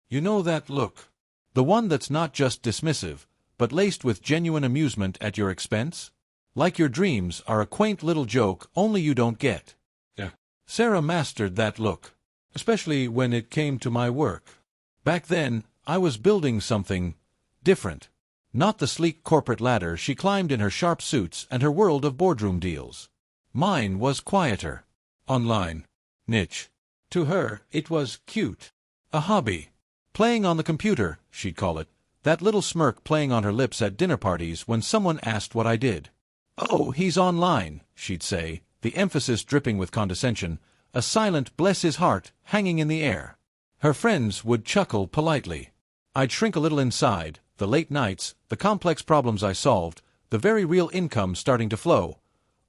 You know that look? The one that's not just dismissive, but laced with genuine amusement at your expense? Like your dreams are a quaint little joke only you don't get. Yeah. Sarah mastered that look, especially when it came to my work. Back then, I was building something different. Not the sleek corporate ladder she climbed in her sharp suits and her world of boardroom deals. Mine was quieter. Online. Niche. To her, it was cute. A hobby. Playing on the computer, she'd call it. That little smirk playing on her lips at dinner parties when someone asked what I did. "Oh, he's online," she'd say, the emphasis dripping with condescension, a silent bless his heart hanging in the air. Her friends would chuckle politely. I'd shrink a little inside, the late nights, the complex problems I solved, the very real income starting to flow,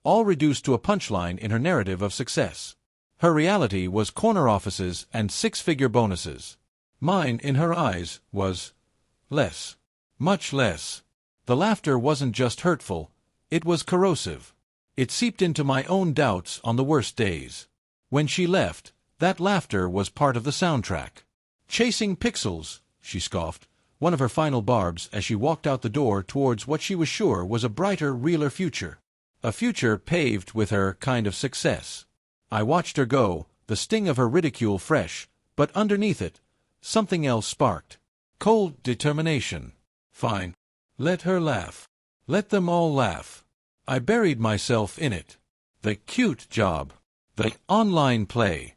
all reduced to a punchline in her narrative of success. Her reality was corner offices and six-figure bonuses. Mine, in her eyes, was less. Much less. The laughter wasn't just hurtful, it was corrosive. It seeped into my own doubts on the worst days. When she left, that laughter was part of the soundtrack. "Chasing pixels," she scoffed, one of her final barbs as she walked out the door towards what she was sure was a brighter, realer future. A future paved with her kind of success. I watched her go, the sting of her ridicule fresh, but underneath it, something else sparked. Cold determination. Fine. Let her laugh. Let them all laugh. I buried myself in it. The cute job. The online play.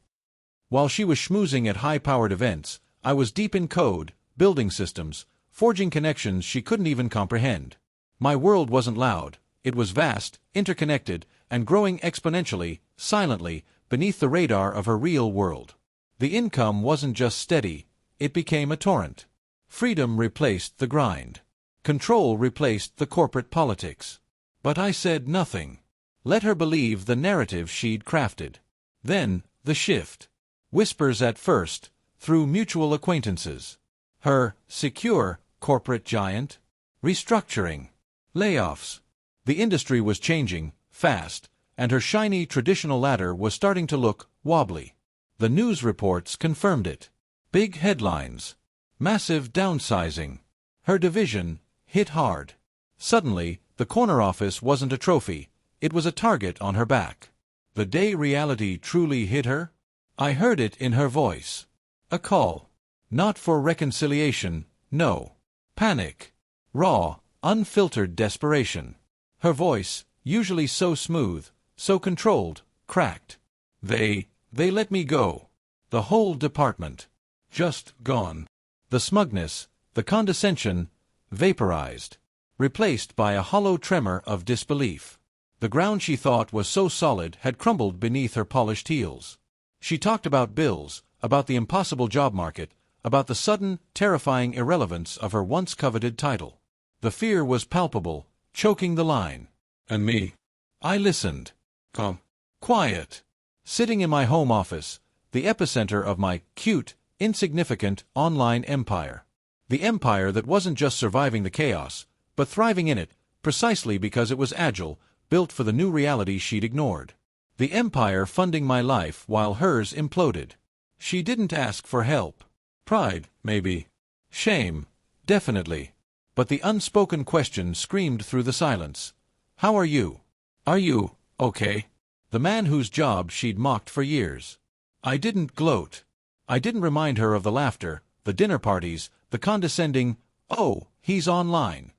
While she was schmoozing at high-powered events, I was deep in code, building systems, forging connections she couldn't even comprehend. My world wasn't loud. It was vast, interconnected, and growing exponentially, silently, beneath the radar of her real world. The income wasn't just steady, it became a torrent. Freedom replaced the grind. Control replaced the corporate politics. But I said nothing. Let her believe the narrative she'd crafted. Then, the shift. Whispers at first, through mutual acquaintances. Her secure corporate giant. Restructuring. Layoffs. The industry was changing, fast, and her shiny traditional ladder was starting to look wobbly. The news reports confirmed it. Big headlines. Massive downsizing. Her division hit hard. Suddenly, the corner office wasn't a trophy, it was a target on her back. The day reality truly hit her? I heard it in her voice. A call. Not for reconciliation, no. Panic. Raw, unfiltered desperation. Her voice, usually so smooth, so controlled, cracked. They let me go. The whole department. Just gone. The smugness, the condescension, vaporized. Replaced by a hollow tremor of disbelief. The ground she thought was so solid had crumbled beneath her polished heels. She talked about bills, about the impossible job market, about the sudden, terrifying irrelevance of her once coveted title. The fear was palpable, choking the line. And me? I listened. Calm. Quiet. Sitting in my home office, the epicenter of my cute, insignificant online empire. The empire that wasn't just surviving the chaos, but thriving in it, precisely because it was agile, built for the new reality she'd ignored. The empire funding my life while hers imploded. She didn't ask for help. Pride, maybe. Shame, definitely. But the unspoken question screamed through the silence. How are you? Are you okay? The man whose job she'd mocked for years. I didn't gloat. I didn't remind her of the laughter, the dinner parties, the condescending, "Oh, he's online."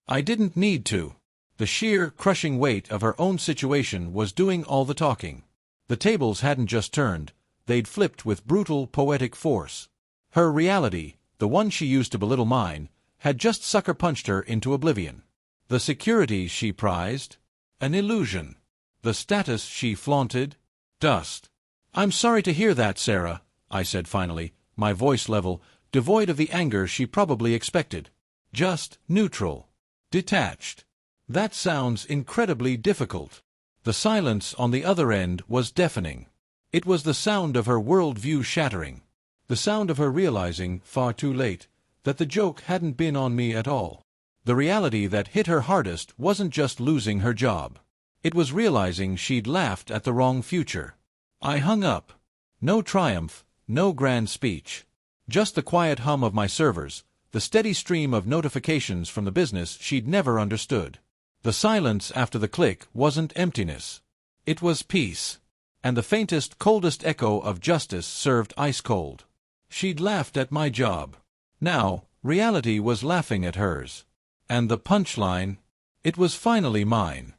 I didn't need to. The sheer, crushing weight of her own situation was doing all the talking. The tables hadn't just turned, they'd flipped with brutal, poetic force. Her reality, the one she used to belittle mine, had just sucker-punched her into oblivion. The security she prized? An illusion. The status she flaunted? Dust. "I'm sorry to hear that, Sarah," I said finally, my voice level, devoid of the anger she probably expected. Just neutral. Detached. That sounds incredibly difficult. The silence on the other end was deafening. It was the sound of her worldview shattering. The sound of her realizing, far too late, that the joke hadn't been on me at all. The reality that hit her hardest wasn't just losing her job. It was realizing she'd laughed at the wrong future. I hung up. No triumph, no grand speech. Just the quiet hum of my servers, the steady stream of notifications from the business she'd never understood. The silence after the click wasn't emptiness. It was peace. And the faintest, coldest echo of justice served ice-cold. She'd laughed at my job. Now, reality was laughing at hers. And the punchline? It was finally mine.